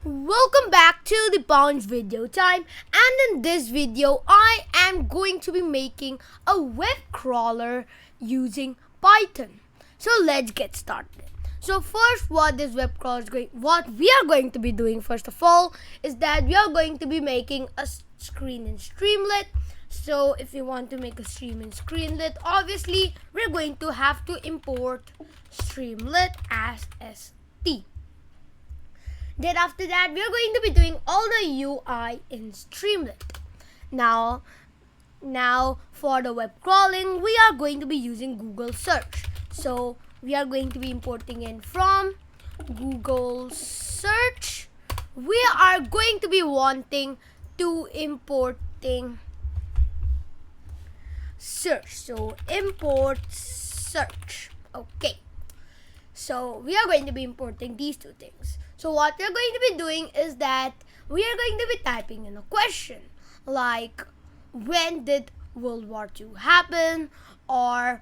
Welcome back to Dipansh Video Time, and in this video I am going to be making a web crawler using Python. So let's get started. So first, what we are going to be doing first of all is that we are going to be making a screen in Streamlit. So if you want to make a stream in Streamlit, obviously we're going to have to import Streamlit as st. Then after that, we are going to be doing all the UI in Streamlit. Now for the web crawling, we are going to be using Google search. So we are going to be importing in from Google search. We are going to be wanting to importing search. So import search. Okay. So we are going to be importing these two things. So what we are going to be doing is that we are going to be typing in a question like when did World War II happen, or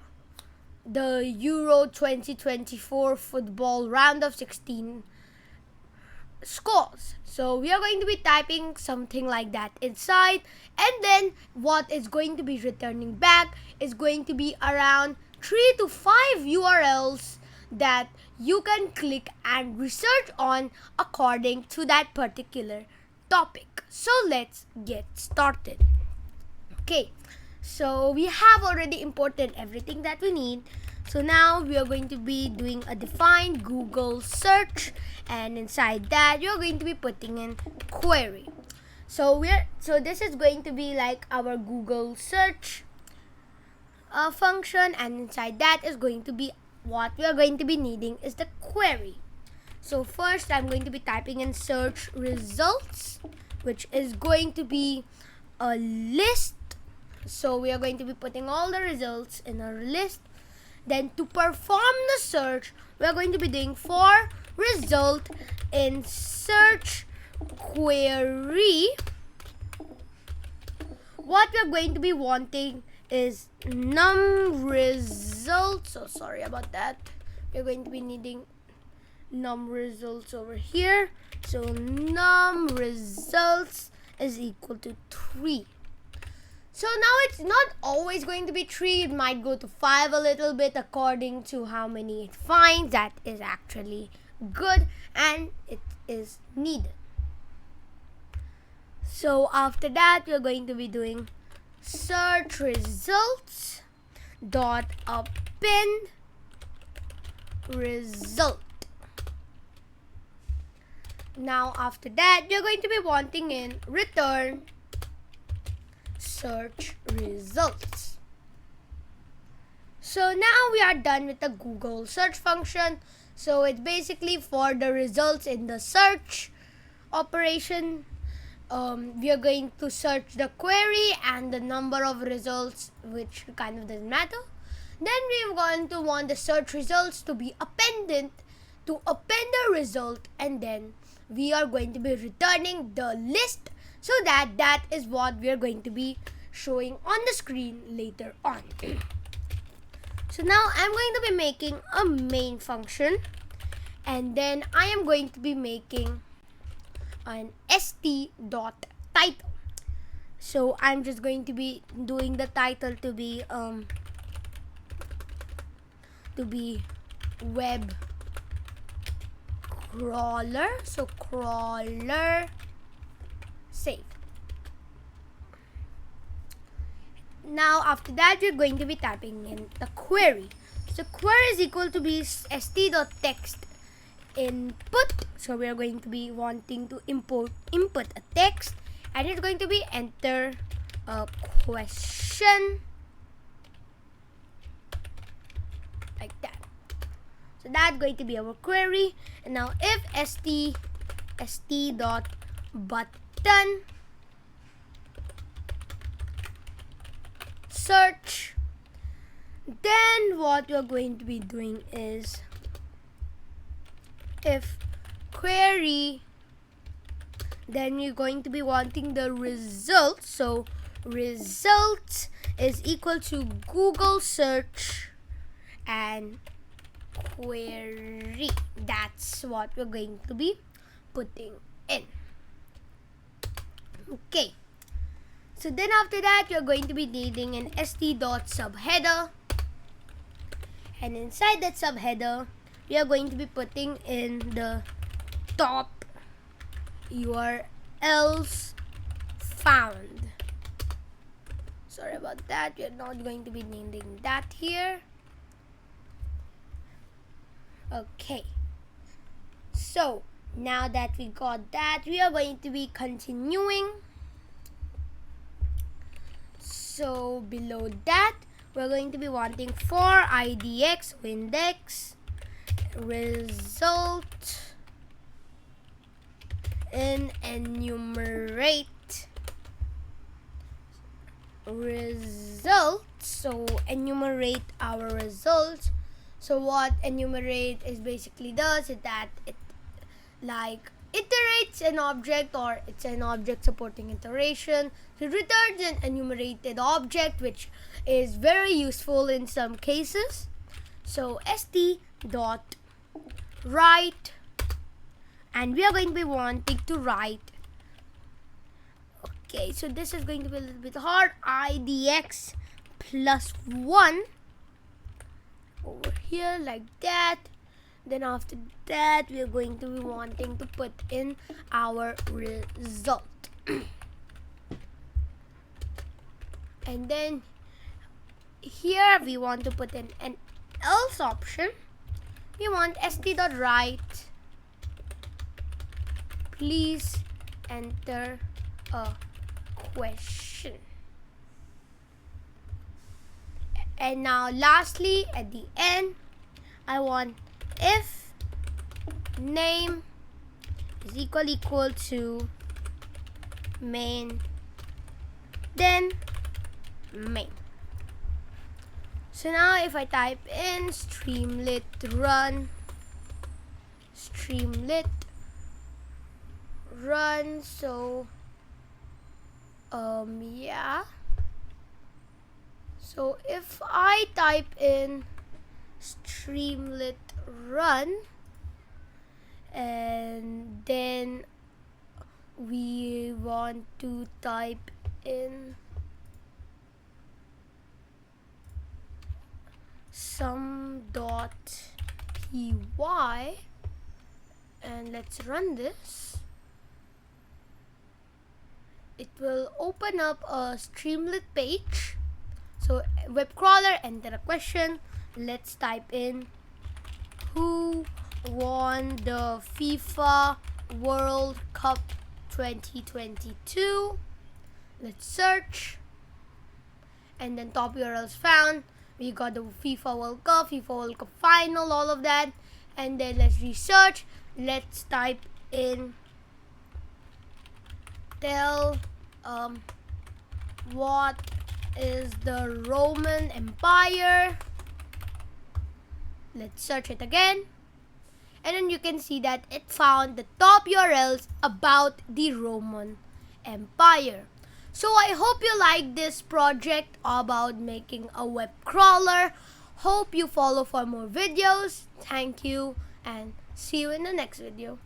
the Euro 2024 football round of 16 scores. So we are going to be typing something like that inside, and then what is going to be returning back is going to be around 3 to 5 URLs that you can click and research on according to that particular topic. So let's get started. Okay, so we have already imported everything that we need. So now we are going to be doing a define Google search, and inside that you're going to be putting in query. So this is going to be like our Google search function, and inside that is going to be what we are going to be needing is the query. So first I'm going to be typing in search results, which is going to be a list. So we are going to be putting all the results in a list. Then to perform the search, we are going to be doing for result in search query. What we are going to be wanting is num results. So sorry about that. We're going to be needing num results over here. So num results is equal to 3. So now it's not always going to be 3. It might go to 5 a little bit according to how many it finds. That is actually good and it is needed. So after that, we're going to be doing search results dot append result. Now after that, you're going to be wanting in return search results. So now we are done with the Google search function. So it's basically for the results in the search operation. We are going to search the query and the number of results, which kind of doesn't matter. Then we are going to want the search results to be appended to append the result, and then we are going to be returning the list, so that is what we are going to be showing on the screen later on. So now I'm going to be making a main function, and then I am going to be making an st.title. So I'm just going to be doing the title to be web crawler. So crawler save. Now after that, we're going to be typing in the query. So query is equal to be st.text input. So we are going to be wanting to input a text, and it's going to be enter a question like that. So that's going to be our query. And now if st.button search, then what we're going to be doing is if query, then you're going to be wanting the result. So result is equal to Google search and query. That's what we're going to be putting in. Okay. So then after that, you're going to be needing an st.subheader. And inside that subheader, we are going to be putting in the top URLs found. Sorry about that, we are not going to be needing that here. Okay. So now that we got that, we are going to be continuing. So below that, we're going to be wanting for IDX index result in enumerate results. So enumerate our results. So what enumerate is basically does is that it like iterates an object, or it's an object supporting iteration. So it returns an enumerated object, which is very useful in some cases. So st.write, and we are going to be wanting to write. Okay, so this is going to be a little bit hard. IDX +1 over here like that. Then after that, we are going to be wanting to put in our result. And then here we want to put in an else option. We want st.write. Please enter a question. And now lastly, at the end, I want if name is equal to main, then main. So now if I type in streamlit run, so yeah. So if I type in streamlit run, and then we want to type in sum.py, and let's run this, it will open up a Streamlit page. So web crawler, enter a question. Let's type in who won the FIFA World Cup 2022. Let's search, and then top URLs found. We got the FIFA World Cup final, all of that. And then let's research. Let's type in tell what is the Roman Empire. Let's search it again, and then you can see that it found the top URLs about the Roman Empire. So I hope you like this project about making a web crawler. Hope you follow for more videos. Thank you, and see you in the next video.